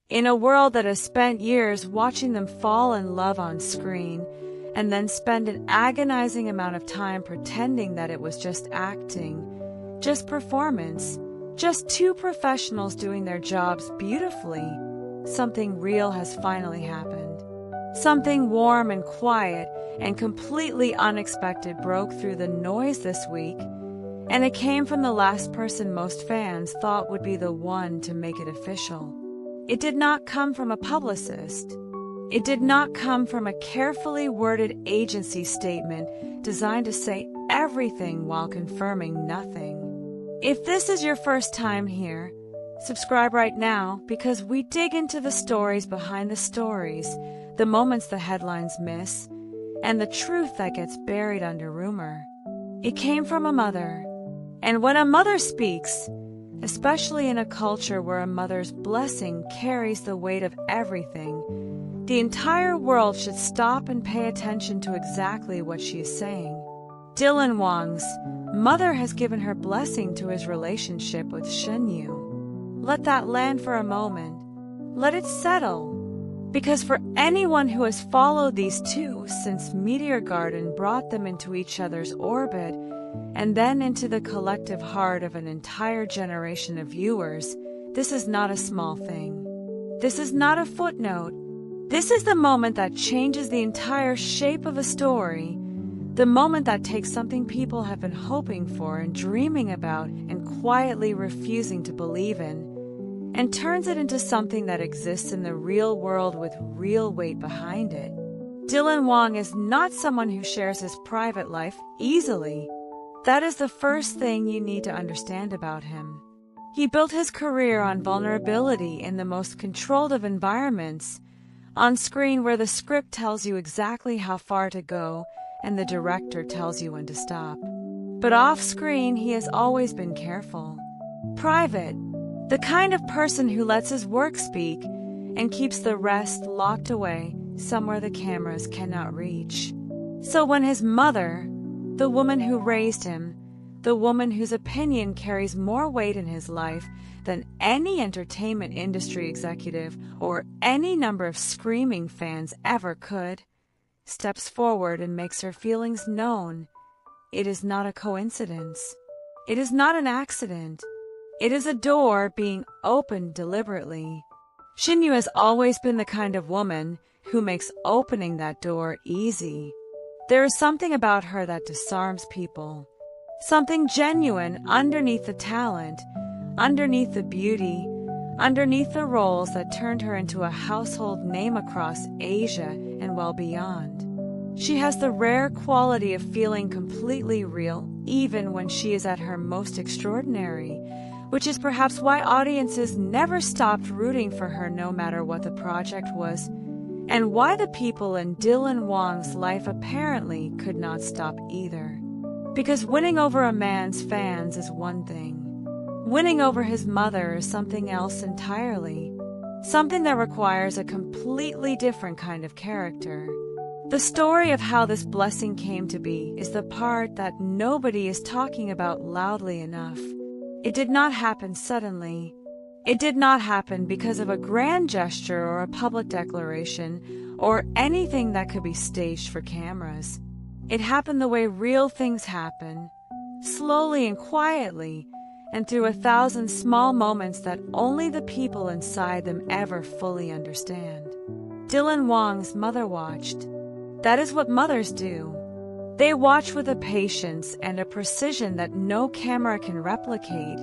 In a world that has spent years watching them fall in love on screen, and then spend an agonizing amount of time pretending that it was just acting, just performance, just two professionals doing their jobs beautifully, something real has finally happened. Something warm and quiet and completely unexpected broke through the noise this week, and it came from the last person most fans thought would be the one to make it official. It did not come from a publicist. It did not come from a carefully worded agency statement designed to say everything while confirming nothing. If this is your first time here, subscribe right now because we dig into the stories behind the stories, the moments the headlines miss, and the truth that gets buried under rumor. It came from a mother. And when a mother speaks, especially in a culture where a mother's blessing carries the weight of everything, the entire world should stop and pay attention to exactly what she is saying. Dylan Wang's mother has given her blessing to his relationship with Shen Yue. Let that land for a moment. Let it settle. Because for anyone who has followed these two since Meteor Garden brought them into each other's orbit, and then into the collective heart of an entire generation of viewers, this is not a small thing. This is not a footnote. This is the moment that changes the entire shape of a story, the moment that takes something people have been hoping for and dreaming about and quietly refusing to believe in, and turns it into something that exists in the real world with real weight behind it. Dylan Wang is not someone who shares his private life easily. That is the first thing you need to understand about him. He built his career on vulnerability in the most controlled of environments, on screen where the script tells you exactly how far to go and the director tells you when to stop. But off screen, he has always been careful. Private, the kind of person who lets his work speak and keeps the rest locked away somewhere the cameras cannot reach. So when his mother, the woman who raised him, the woman whose opinion carries more weight in his life than any entertainment industry executive or any number of screaming fans ever could, steps forward and makes her feelings known, it is not a coincidence. It is not an accident. It is a door being opened deliberately. Shen Yue has always been the kind of woman who makes opening that door easy. There is something about her that disarms people. Something genuine underneath the talent, underneath the beauty, underneath the roles that turned her into a household name across Asia and well beyond. She has the rare quality of feeling completely real, even when she is at her most extraordinary, which is perhaps why audiences never stopped rooting for her no matter what the project was, and why the people in Dylan Wang's life apparently could not stop either. Because winning over a man's fans is one thing. Winning over his mother is something else entirely. Something that requires a completely different kind of character. The story of how this blessing came to be is the part that nobody is talking about loudly enough. It did not happen suddenly. It did not happen because of a grand gesture or a public declaration or anything that could be staged for cameras. It happened the way real things happen, slowly and quietly, and through 1,000 small moments that only the people inside them ever fully understand. Dylan Wang's mother watched. That is what mothers do. They watch with a patience and a precision that no camera can replicate,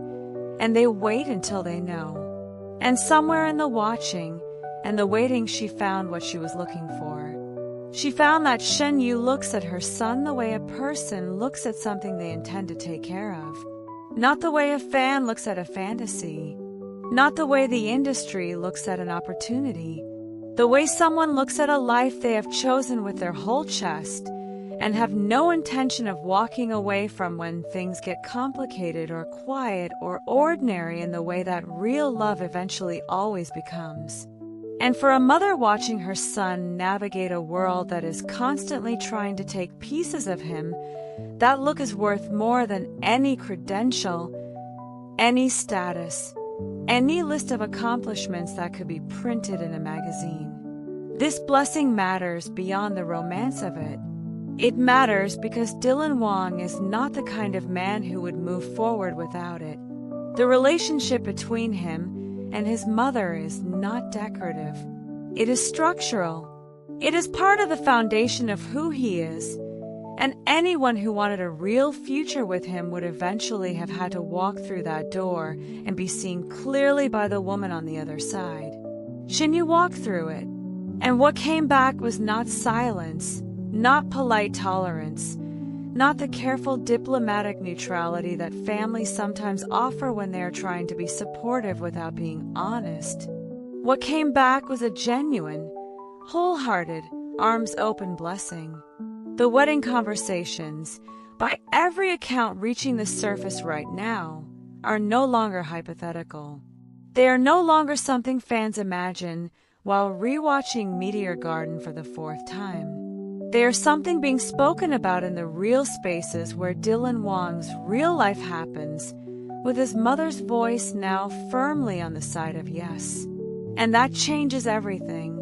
and they wait until they know. And somewhere in the watching and the waiting, she found what she was looking for. She found that Shen Yue looks at her son the way a person looks at something they intend to take care of. Not the way a fan looks at a fantasy. Not the way the industry looks at an opportunity. The way someone looks at a life they have chosen with their whole chest and have no intention of walking away from when things get complicated or quiet or ordinary in the way that real love eventually always becomes. And for a mother watching her son navigate a world that is constantly trying to take pieces of him, that look is worth more than any credential, any status, any list of accomplishments that could be printed in a magazine. This blessing matters beyond the romance of it. It matters because Dylan Wang is not the kind of man who would move forward without it. The relationship between him and his mother is not decorative. It is structural. It is part of the foundation of who he is, and anyone who wanted a real future with him would eventually have had to walk through that door and be seen clearly by the woman on the other side. Shen Yue walked through it, and what came back was not silence, not polite tolerance, not the careful diplomatic neutrality that families sometimes offer when they are trying to be supportive without being honest. What came back was a genuine, wholehearted, arms-open blessing. The wedding conversations, by every account reaching the surface right now, are no longer hypothetical. They are no longer something fans imagine while rewatching Meteor Garden for the fourth time. They are something being spoken about in the real spaces where Dylan Wang's real life happens, with his mother's voice now firmly on the side of yes. And that changes everything.